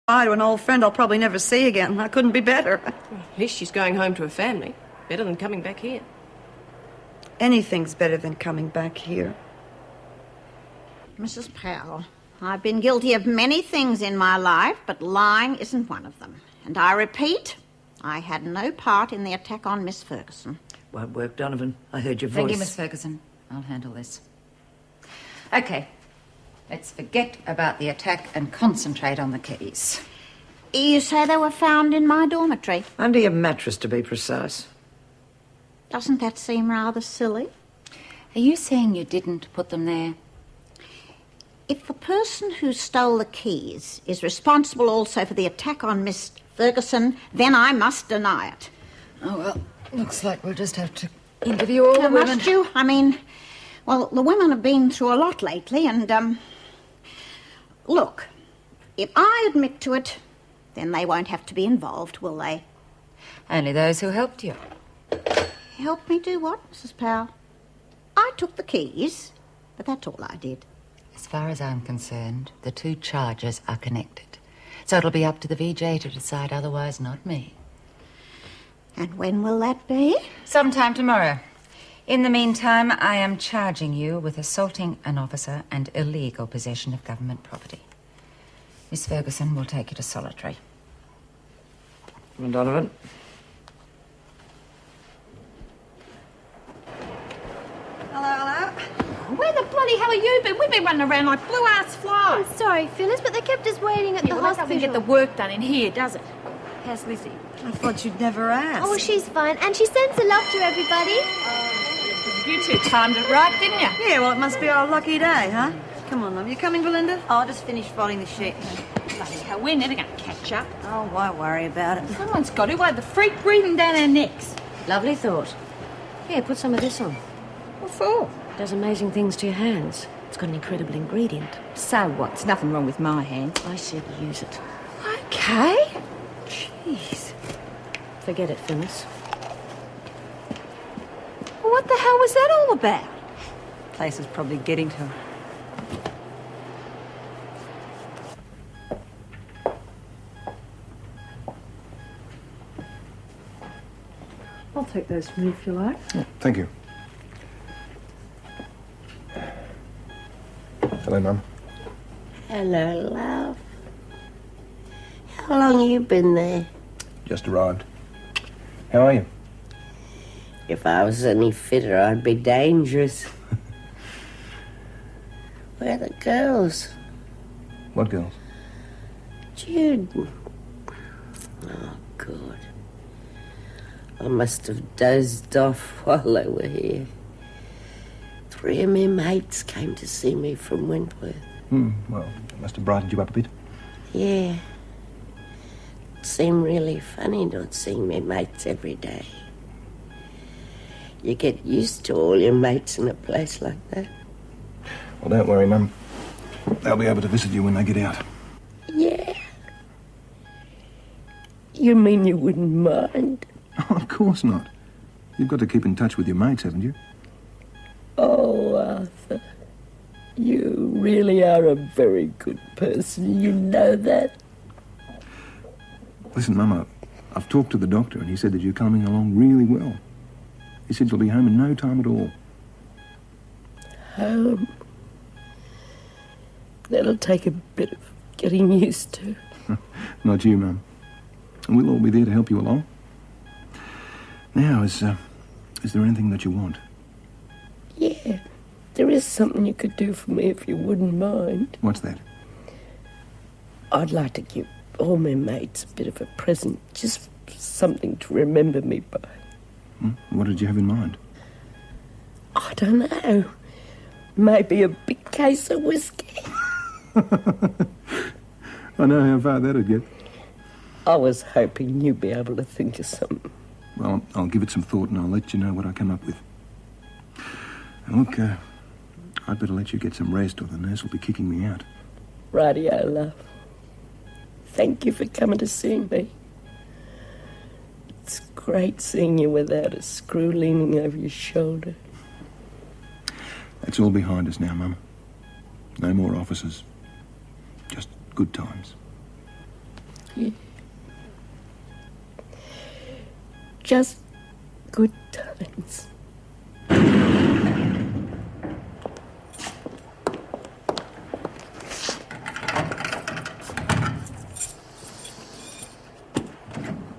Bye to an old friend I'll probably never see again. I couldn't be better. At least she's going home to her family. Better than coming back here. Anything's better than coming back here. Mrs. Powell, I've been guilty of many things in my life, but lying isn't one of them. And I repeat, I had no part in the attack on Miss Ferguson. Won't work, Donovan. I heard your voice. Thank you, Miss Ferguson. I'll handle this. Okay. Let's forget about the attack and concentrate on the keys. You say they were found in my dormitory. Under your mattress, to be precise. Doesn't that seem rather silly? Are you saying you didn't put them there? If the person who stole the keys is responsible also for the attack on Miss Ferguson, then I must deny it. Oh, well, looks like we'll just have to interview all the women. Must you? I mean, well, the women have been through a lot lately, and, look, if I admit to it, then they won't have to be involved, will they? Only those who helped you. Help me do what, Mrs. Powell? I took the keys, but that's all I did. As far as I'm concerned, the two charges are connected. So it'll be up to the VJ to decide otherwise, not me. And when will that be? Sometime tomorrow. In the meantime, I am charging you with assaulting an officer and illegal possession of government property. Miss Ferguson will take you to solitary. Come on, Donovan. Hello. Where the bloody hell are you been? We've been running around like blue-ass flies. I'm sorry, Phyllis, but they kept us waiting at the That hospital. doesn't get the work done in here, does it? How's Lizzie? I thought you'd never ask. Oh, well, she's fine, and she sends her love to everybody. You two timed it right, didn't you? Yeah, well, it must be our lucky day, huh? Come on, love. You coming, Belinda? I'll just finish folding the sheet. Bloody hell, we're never going to catch up. Oh, why worry about it? Someone's got to. Why, the freak breathing down our necks. Lovely thought. Yeah, put some of this on. What for? Does amazing things to your hands. It's got an incredible ingredient. So what? There's nothing wrong with my hands. I said use it. Okay. Jeez. Forget it, Phyllis. Well, what the hell was that all about? Place is probably getting to her. I'll take those from you if you like. Oh, thank you. Hello, Mum. Hello, love. How long you been there? Just arrived. How are you? If I was any fitter, I'd be dangerous. Where are the girls? What girls? Jude. Oh, God. I must have dozed off while they were here. 3 of my mates came to see me from Wentworth. Well, it must have brightened you up a bit. Yeah. It seemed really funny not seeing my mates every day. You get used to all your mates in a place like that. Well, don't worry, Mum. They'll be able to visit you when they get out. Yeah. You mean you wouldn't mind? Oh, of course not. You've got to keep in touch with your mates, haven't you? Oh, Arthur. You really are a very good person. You know that. Listen, Mum, I've talked to the doctor and he said that you're coming along really well. He said you'll be home in no time at all. Home? That'll take a bit of getting used to. Not you, Mum. And we'll all be there to help you along. Now, is there anything that you want? Yeah, there is something you could do for me if you wouldn't mind. What's that? I'd like to give all my mates a bit of a present, just something to remember me by. What did you have in mind? I don't know. Maybe a big case of whiskey. I know how far that'd get. I was hoping you'd be able to think of something. Well, I'll give it some thought and I'll let you know what I come up with. And look, I'd better let you get some rest or the nurse will be kicking me out. Rightio, love. Thank you for coming to see me. It's great seeing you without a screw leaning over your shoulder. That's all behind us now, Mum. No more officers. Just good times. you. Just good times.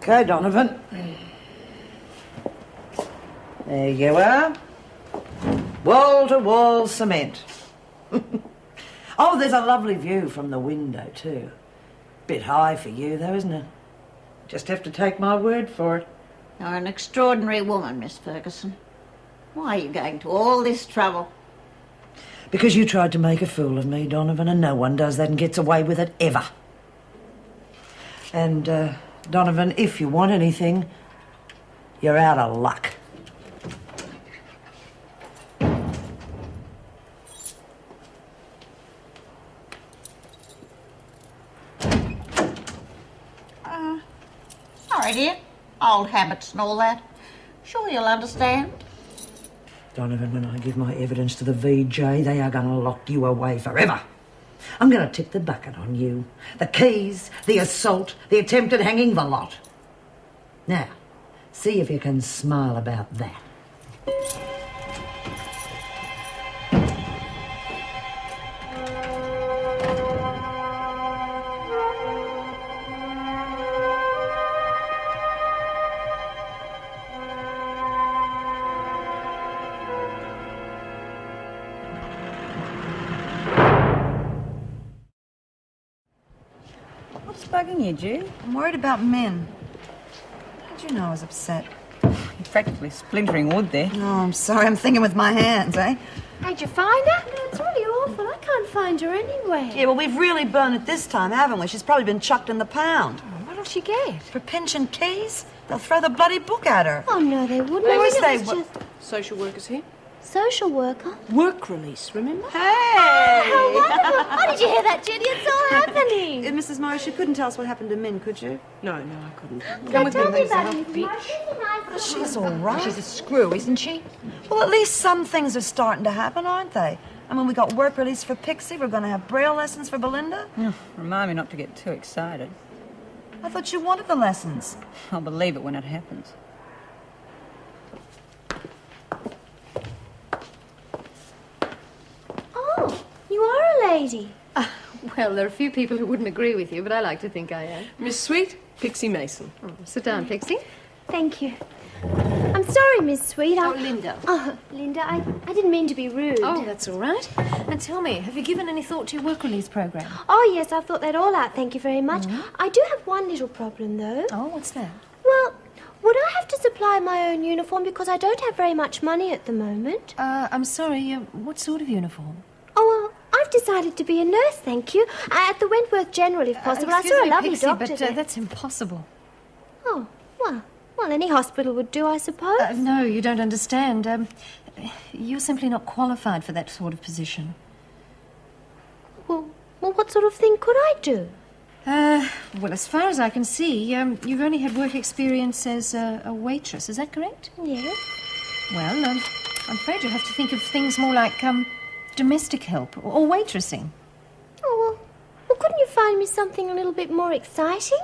Okay, Donovan. There you are. Wall-to-wall cement. Oh, there's a lovely view from the window, too. Bit high for you, though, isn't it? Just have to take my word for it. You're an extraordinary woman, Miss Ferguson. Why are you going to all this trouble? Because you tried to make a fool of me, Donovan, and no one does that and gets away with it ever. And, Donovan, if you want anything, you're out of luck. Sorry, dear. Old habits and all that. Sure you'll understand. Donovan, when I give my evidence to the VJ, they are going to lock you away forever. I'm going to tip the bucket on you. The keys, the assault, the attempted hanging, the lot. Now, see if you can smile about that. What's bugging you, Jude? I'm worried about men. How'd you know I was upset? You're practically splintering wood there. Oh, I'm sorry. I'm thinking with my hands, eh? Did you find her? No, it's really awful. I can't find her anywhere. Yeah, well, we've really burned it this time, haven't we? She's probably been chucked in the pound. Oh, what'll she get? For pinching keys? They'll throw the bloody book at her. Oh, no, they wouldn't. Who is It they? was just Social workers here? social worker. Work release, remember? Hey! How wonderful. Oh, did you hear that, Jenny? It's all happening. Mrs. Morris, you couldn't tell us what happened to Min, could you? No, I couldn't. Come with me, She's all right. She's a screw, isn't she? Well, at least some things are starting to happen, aren't they? I mean, we got work release for Pixie. We're going to have Braille lessons for Belinda. Remind me not to get too excited. I thought you wanted the lessons. I'll believe it when it happens. Oh, you are a lady. Well, there are a few people who wouldn't agree with you, but I like to think I am. Miss Sweet, Pixie Mason. Oh, sit down, Pixie. Thank you. I'm sorry, Miss Sweet. Linda. Oh, Linda, I didn't mean to be rude. Oh, that's all right. And tell me, have you given any thought to your work release program? Oh, yes, I've thought that all out. Thank you very much. I do have one little problem, though. Oh, what's that? Well, would I have to supply my own uniform because I don't have very much money at the moment? I'm sorry, what sort of uniform? Oh, well, I've decided to be a nurse, thank you. At the Wentworth General, if possible. I saw a lovely Pixie, doctor but there. that's impossible. Oh, well, any hospital would do, I suppose. No, you don't understand. You're simply not qualified for that sort of position. Well, what sort of thing could I do? Well, as far as I can see, you've only had work experience as a waitress. Is that correct? Yes. Well, I'm afraid you'll have to think of things more like domestic help or waitressing. Oh, well, couldn't you find me something a little bit more exciting?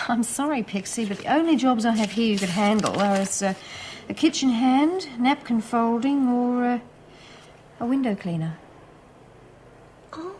I'm sorry, Pixie, but the only jobs I have here you could handle are as a kitchen hand, napkin folding, or a window cleaner. Oh.